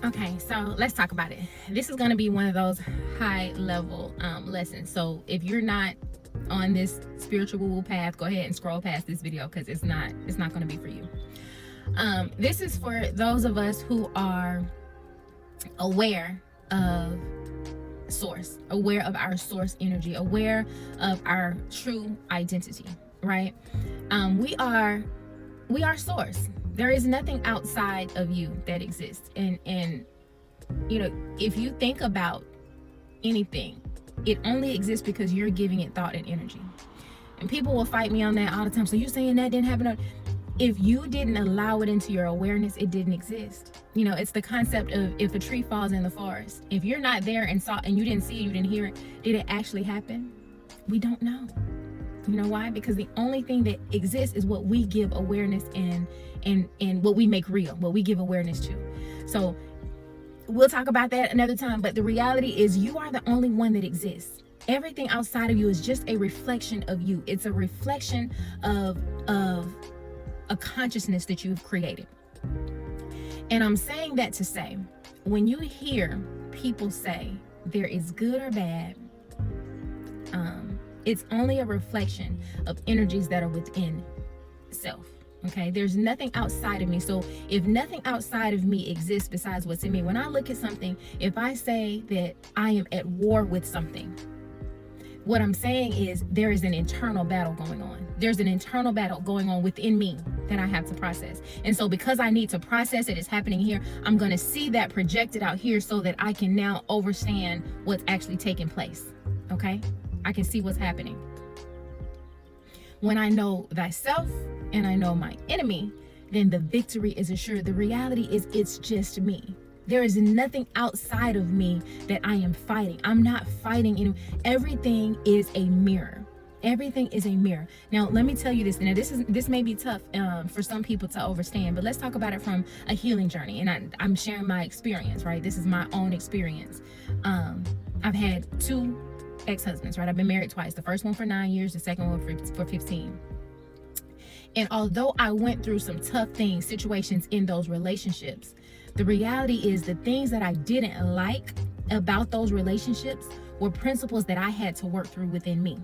Okay, so let's talk about it. This is going to be one of those high level lessons. So if you're not on this spiritual path, go ahead and scroll past this video because it's not going to be for you. This is for those of us who are aware of source, aware of our source energy, aware of our true identity, right? We are source. There is nothing outside of you that exists. And you know, if you think about anything, it only exists because you're giving it thought and energy. And people will fight me on that all the time. So you're saying that didn't happen? If you didn't allow it into your awareness, it didn't exist. You know, it's the concept of if a tree falls in the forest, if you're not there and saw and you didn't see it, you didn't hear it, did it actually happen? We don't know. You know why? Because the only thing that exists is what we give awareness and what we make real, what we give awareness to. So we'll talk about that another time, but the reality is you are the only one that exists. Everything outside of you is just a reflection of you. It's a reflection of a consciousness that you've created. And I'm saying that to say, when you hear people say there is good or bad, it's only a reflection of energies that are within self. Okay, there's nothing outside of me. So if nothing outside of me exists besides what's in me, when I look at something, if I say that I am at war with something, what I'm saying is there is an internal battle going on. There's an internal battle going on within me that I have to process. And so because I need to process it, it's happening here, I'm going to see that projected out here so that I can now understand what's actually taking place. Okay? I can see what's happening. When I know thyself and I know my enemy, then the victory is assured. The reality is it's just me. There is nothing outside of me that I am fighting. I'm not fighting anyone. Everything is a mirror. Everything is a mirror. Now, let me tell you this. Now, this may be tough for some people to understand, but let's talk about it from a healing journey. And I'm sharing my experience, right? This is my own experience. I've had 2 ex-husbands, right? I've been married twice. The first one for 9 years, the second one for 15. And although I went through some tough things, situations in those relationships, the reality is the things that I didn't like about those relationships were principles that I had to work through within me.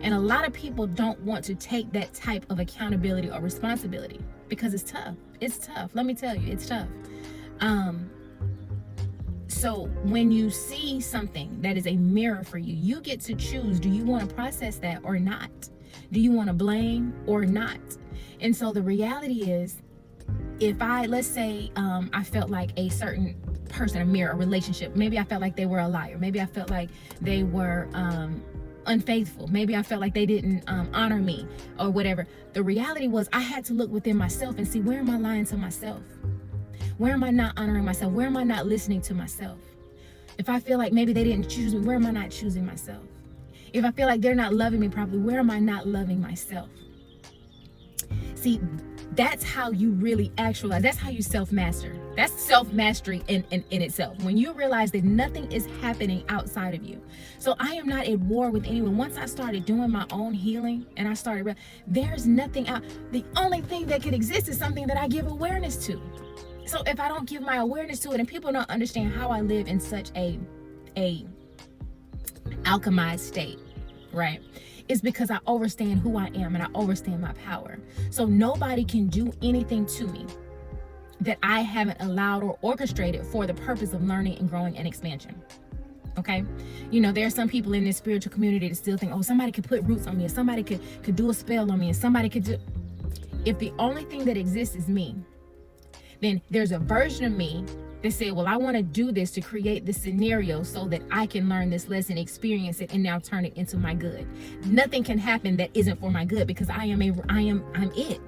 And a lot of people don't want to take that type of accountability or responsibility because it's tough. It's tough. Let me tell you, it's tough. So when you see something that is a mirror for you, you get to choose, do you want to process that or not? Do you want to blame or not? And so the reality is, if let's say I felt like a certain person, a mirror, a relationship, maybe I felt like they were a liar. Maybe I felt like they were unfaithful. Maybe I felt like they didn't honor me or whatever. The reality was I had to look within myself and see, where am I lying to myself? Where am I not honoring myself? Where am I not listening to myself? If I feel like maybe they didn't choose me, where am I not choosing myself? If I feel like they're not loving me properly, where am I not loving myself? See, that's how you really actualize. That's how you self-master. That's self-mastery in itself. When you realize that nothing is happening outside of you. So I am not at war with anyone. Once I started doing my own healing and I started, there's nothing out. The only thing that could exist is something that I give awareness to. So if I don't give my awareness to it, and people don't understand how I live in such a alchemized state, right? It's because I understand who I am and I understand my power. So nobody can do anything to me that I haven't allowed or orchestrated for the purpose of learning and growing and expansion. Okay? You know, there are some people in this spiritual community that still think, oh, somebody could put roots on me, and somebody could do a spell on me, and somebody could do. If the only thing that exists is me, then there's a version of me that said, well, I want to do this to create this scenario so that I can learn this lesson, experience it, and now turn it into my good. Nothing can happen that isn't for my good because I'm it.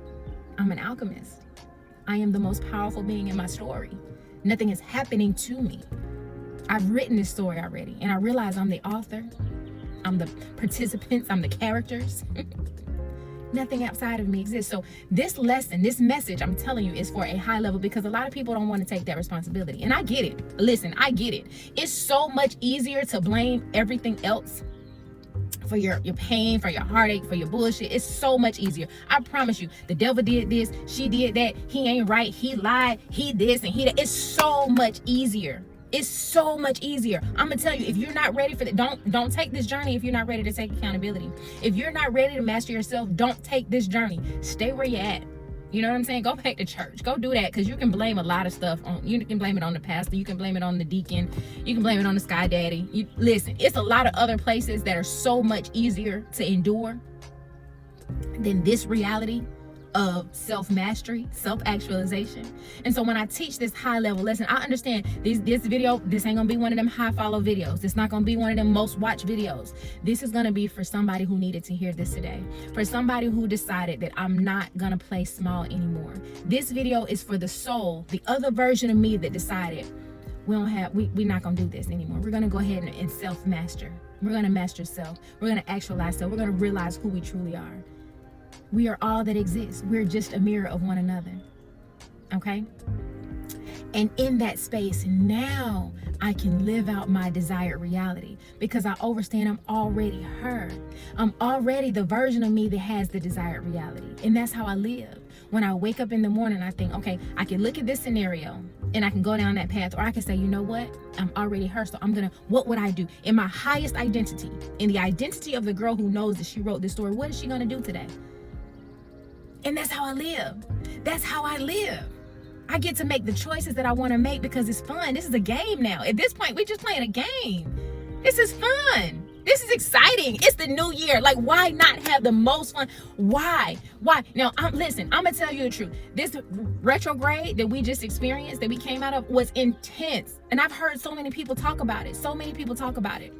I'm an alchemist. I am the most powerful being in my story. Nothing is happening to me. I've written this story already, and I realize I'm the author. I'm the participants. I'm the characters. Nothing outside of me exists. So this lesson, this message, I'm telling you, is for a high level because a lot of people don't want to take that responsibility. And I get it. Listen, I get it. It's so much easier to blame everything else for your pain, for your heartache, for your bullshit. It's so much easier. I promise you, the devil did this, she did that, he ain't right, he lied, he this and he that. It's so much easier. It's so much easier. I'm gonna tell you, if you're not ready for that, don't take this journey if you're not ready to take accountability. If you're not ready to master yourself, don't take this journey. Stay where you're at. You know what I'm saying? Go back to church. Go do that, because you can blame a lot of stuff on. You can blame it on the pastor. You can blame it on the deacon. You can blame it on the sky daddy. Listen, it's a lot of other places that are so much easier to endure than this reality of self-mastery, self-actualization. And so when I teach this high-level lesson, I understand this video, this ain't gonna be one of them high-follow videos. It's not gonna be one of them most-watched videos. This is gonna be for somebody who needed to hear this today. For somebody who decided that I'm not gonna play small anymore. This video is for the soul, the other version of me that decided we're not gonna do this anymore. We're gonna go ahead and self-master. We're gonna master self. We're gonna actualize self. We're gonna realize who we truly are. We are all that exists. We're just a mirror of one another. Okay? And in that space, now I can live out my desired reality, because I understand I'm already her. I'm already the version of me that has the desired reality. And that's how I live. When I wake up in the morning, I think, okay, I can look at this scenario and I can go down that path, or I can say, you know what? I'm already her. So what would I do? In my highest identity, in the identity of the girl who knows that she wrote this story, what is she going to do today? And that's how I live. That's how I live. I get to make the choices that I want to make because it's fun. This is a game now. At this point, we're just playing a game. This is fun. This is exciting. It's the new year. Like, why not have the most fun? Why? Now, listen, I'm going to tell you the truth. This retrograde that we just experienced, that we came out of, was intense. And I've heard so many people talk about it.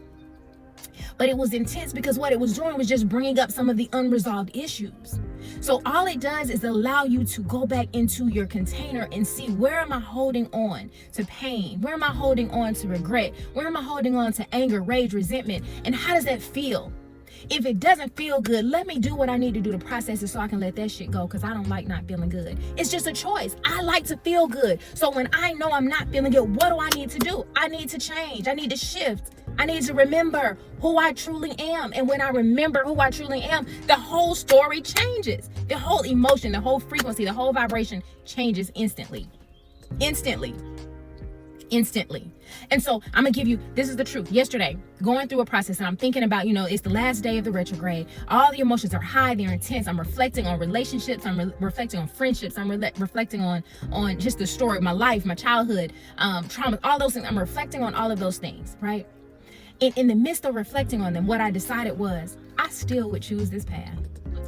But it was intense because what it was doing was just bringing up some of the unresolved issues. So all it does is allow you to go back into your container and see, where am I holding on to pain? Where am I holding on to regret? Where am I holding on to anger, rage, resentment? And how does that feel? If it doesn't feel good, let me do what I need to do to process it so I can let that shit go, because I don't like not feeling good. It's just a choice. I like to feel good. So when I know I'm not feeling good, what do I need to do? I need to change. I need to shift. I need to remember who I truly am. And when I remember who I truly am, the whole story changes. The whole emotion, the whole frequency, the whole vibration changes instantly. Instantly. And so I'm gonna give you, this is the truth. Yesterday, going through a process, and I'm thinking about, it's the last day of the retrograde. All the emotions are high, they're intense. I'm reflecting on relationships, I'm reflecting on friendships, I'm reflecting on just the story of my life, my childhood, trauma, all those things. I'm reflecting on all of those things, right? And in the midst of reflecting on them, what I decided was, I still would choose this path.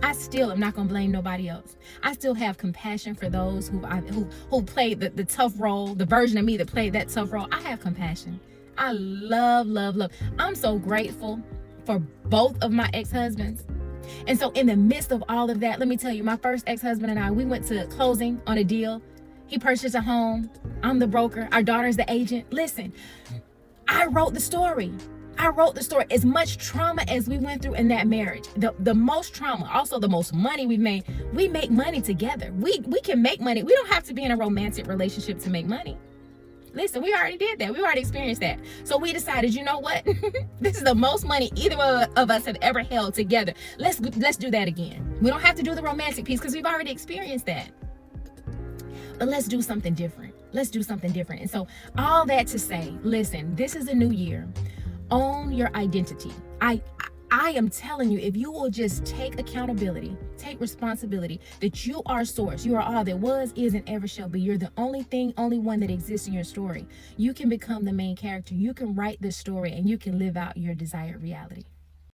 I still am not gonna blame nobody else. I still have compassion for those who played the tough role, the version of me that played that tough role. I have compassion. I love. I'm so grateful for both of my ex-husbands. And so in the midst of all of that, let me tell you, my first ex-husband and I, we went to closing on a deal. He purchased a home. I'm the broker. Our daughter's the agent. Listen, I wrote the story. As much trauma as we went through in that marriage, the most trauma, also the most money we've made. We make money together. We can make money. We don't have to be in a romantic relationship to make money. Listen, we already did that. We already experienced that. So we decided, you know what? This is the most money either of us have ever held together. Let's do that again. We don't have to do the romantic piece because we've already experienced that. But let's do something different. And so all that to say, listen, this is a new year. Own your identity. I am telling you, if you will just take accountability, take responsibility that you are source, you are all that was, is, and ever shall be. You're the only one that exists in your story. You can become the main character. You can write this story and you can live out your desired reality.